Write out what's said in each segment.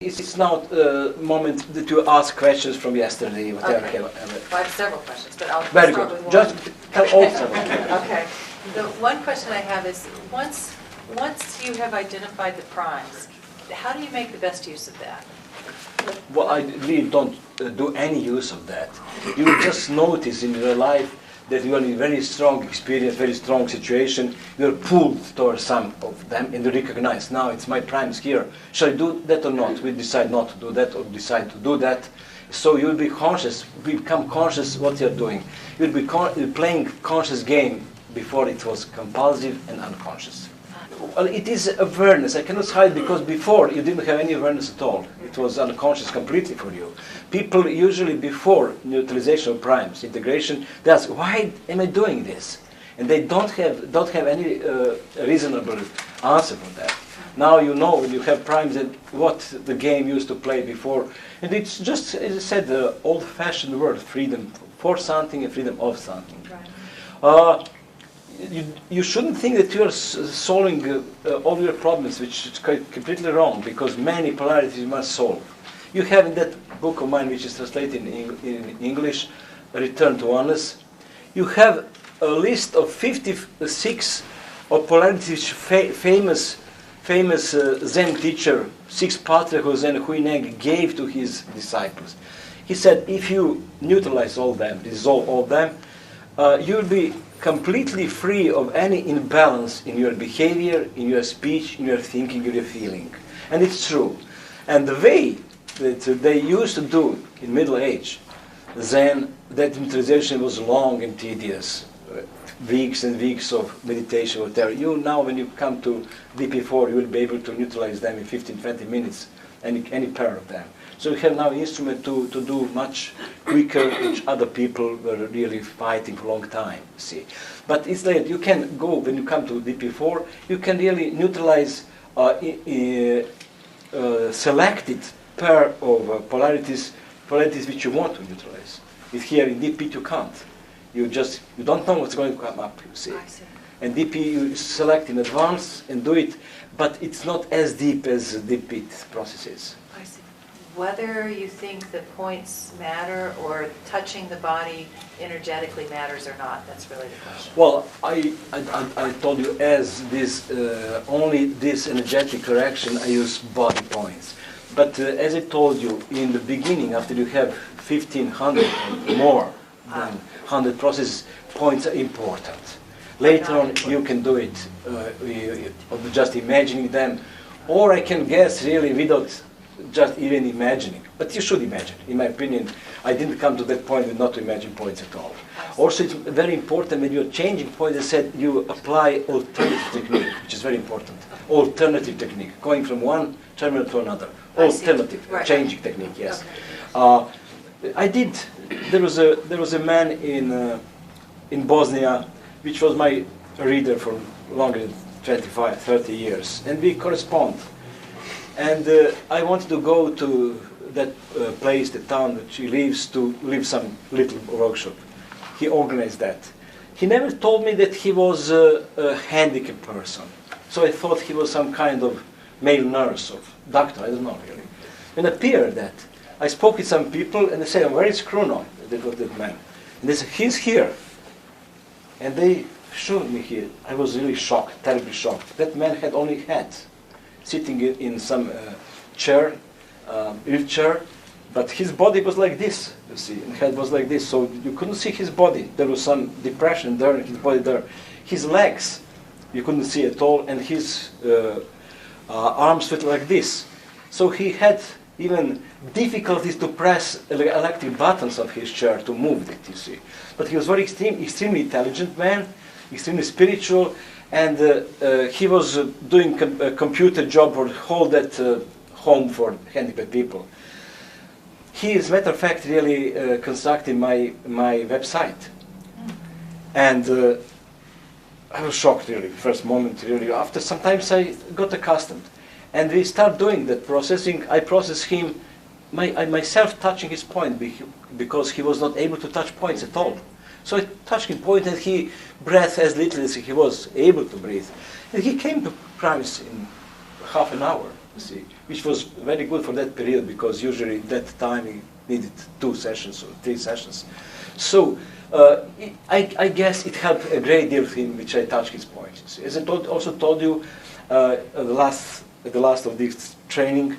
It's now moment to ask questions from yesterday, whatever. Okay. Well, I have several questions, but I'll Very start good. with one. Just tell all several. Okay. The one question I have is, once you have identified the primes, how do you make the best use of that? Well, I really don't do any use of that. You will just notice in your life that you are in very strong experience, very strong situation. You're pulled towards some of them, and you recognize, now it's my primes here. Shall I do that or not? We decide not to do that or decide to do that. So you'll be conscious, become conscious what you're doing. You'll be playing conscious game before it was compulsive and unconscious. Well, it is awareness. I cannot hide, because before you didn't have any awareness at all. It was unconscious completely for you. People usually before neutralization of primes, integration, they ask, why am I doing this? And they don't have any reasonable answer for that. Now you know when you have primes that what the game used to play before. And it's just, as I said, the old-fashioned word, freedom for something and freedom of something. Right. You shouldn't think that you are solving all your problems, which is completely wrong, because many polarities you must solve. You have in that book of mine, which is translated in English, Return to Oneness, you have a list of 56 of polarities which famous Zen teacher, sixth patriarch of Zen, Hui Neng, gave to his disciples. He said, if you neutralize all them, dissolve all them, you'll be completely free of any imbalance in your behavior, in your speech, in your thinking, in your feeling. And it's true. And the way that they used to do in Middle Age, Zen, that neutralization was long and tedious. Weeks and weeks of meditation, whatever. You now, when you come to DP4, you will be able to neutralize them in 15-20 minutes, any pair of them. So we have now an instrument to do much quicker, which other people were really fighting for a long time, see. But it's like you can go, when you come to DP4, you can really neutralize selected pair of polarities which you want to neutralize. If here in DP you can't. You don't know what's going to come up, you see. I see. And DP you select in advance and do it, but it's not as deep as the PEAT processes. I see. Whether you think that points matter or touching the body energetically matters or not, that's really the question. Well, I told you as this only this energetic correction I use body points. But as I told you in the beginning, after you have 1,500 and more than 100 process points are important. Later on you can do it just imagining them, or I can guess really without just even imagining. But you should imagine. In my opinion, I didn't come to that point with not to imagine points at all. Also, it's very important when you're changing points, I said you apply alternative technique, which is very important. Alternative technique, going from one terminal to another. Alternative, changing technique, yes. Okay. There was a man in Bosnia, which was my reader for longer than 25, 30 years, and we correspond. And I wanted to go to that place, the town that he lives, to live some little workshop. He organized that. He never told me that he was a handicapped person. So I thought he was some kind of male nurse or doctor, I don't know really. And it appeared that I spoke with some people and they said, where is Kruno? That was that man. And they said, he's here. And they showed me here. I was really shocked, terribly shocked. That man had only head, sitting in some chair, wheelchair, but his body was like this, you see, and head was like this, so you couldn't see his body. There was some depression there in his body there. His legs, you couldn't see at all, and his arms were like this. So he had even difficulties to press electric buttons of his chair to move it, you see. But he was very extremely intelligent man, extremely spiritual, and he was doing a computer job for whole that home for handicapped people. He, as a matter of fact, really constructed my website. And I was shocked really, first moment really. After sometimes I got accustomed. And we start doing that processing. I process him, myself touching his point, because he was not able to touch points at all. So I touched him point and he breathed as little as he was able to breathe. And he came to primes in half an hour, you see, which was very good for that period because usually that time you needed 2 sessions or 3 sessions. So I guess it helped a great deal for him, which I touched his points. As I also told you, at the last of this training,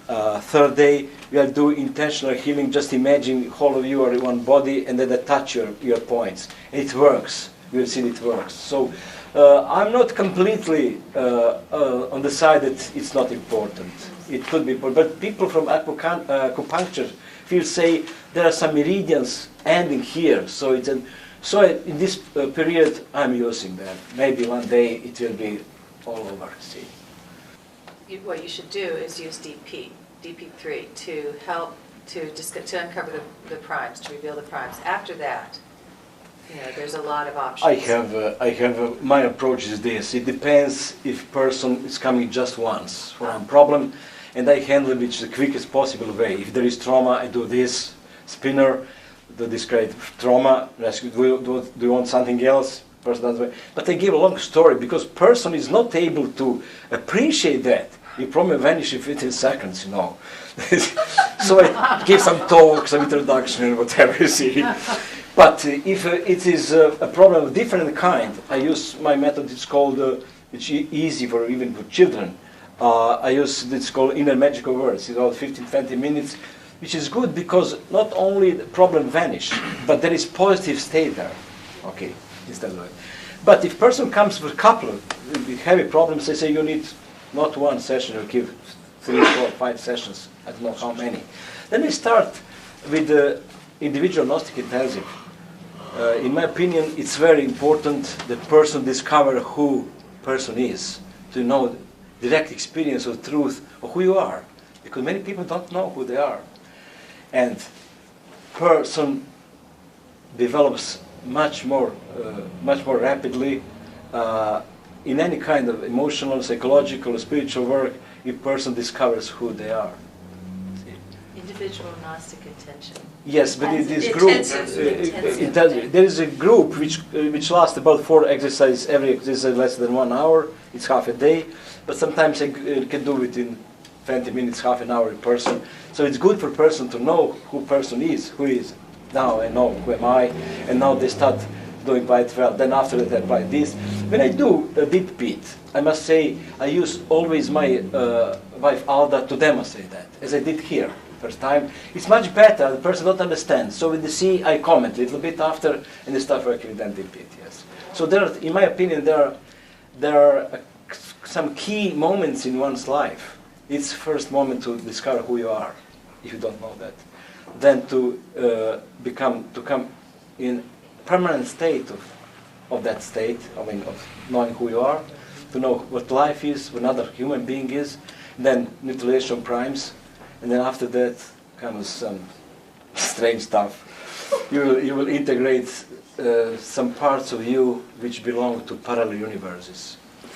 3rd day, we are doing intentional healing. Just imagine all of you are in one body and then I touch your points. And it works. You will see it works. So I'm not completely on the side that it's not important. It could be important. But people from acupuncture say there are some meridians ending here. So in this period, I'm using that. Maybe one day it will be all over. See. What you should do is use DP3 to help to uncover the primes, to reveal the primes. After that, there's a lot of options. I have my approach is this. It depends if person is coming just once for a problem, and I handle it the quickest possible way. If there is trauma, I do this spinner, the discrete trauma. Do you want something else? Person does way. But I give a long story because person is not able to appreciate that. You probably vanish within seconds, So I give some talk, some introduction, and whatever you see. But if it is a problem of different kind, I use my method. It's called it's easy for even for children. I use it's called inner magical words. It's about 15-20 minutes, which is good because not only the problem vanish, but there is positive state there. Okay, instead of it. But if person comes with a couple of heavy problems, they say you need not 1 session, you give 3, 4, 5 sessions. I don't know how many. Then we start with the individual Gnostic intensive. In my opinion, it's very important that person discover who person is, to know direct experience of truth of who you are, because many people don't know who they are, and person develops much more rapidly in any kind of emotional, psychological, spiritual work if person discovers who they are. Individual Gnostic intention. Yes, but in this group, there is a group which lasts about 4 exercises. Every exercise less than 1 hour. It's half a day, but sometimes I can do it in 20 minutes, half an hour in person. So it's good for person to know who person is, who is. Now I know who am I, and now they start doing quite well. Then after that I apply this. When I do a deep PEAT, I must say I use always my wife Alda to demonstrate that, as I did here. First time, it's much better. The person don't understand. So when they see, I comment a little bit after, and they start working with them deep PEAT. Yes. So there, in my opinion, there are some key moments in one's life. It's first moment to discover who you are, if you don't know that. Then to come in permanent state of that state. I mean, of knowing who you are, to know what life is, what another human being is. Then neutralization primes. And then after that comes some strange stuff. You will integrate some parts of you which belong to parallel universes.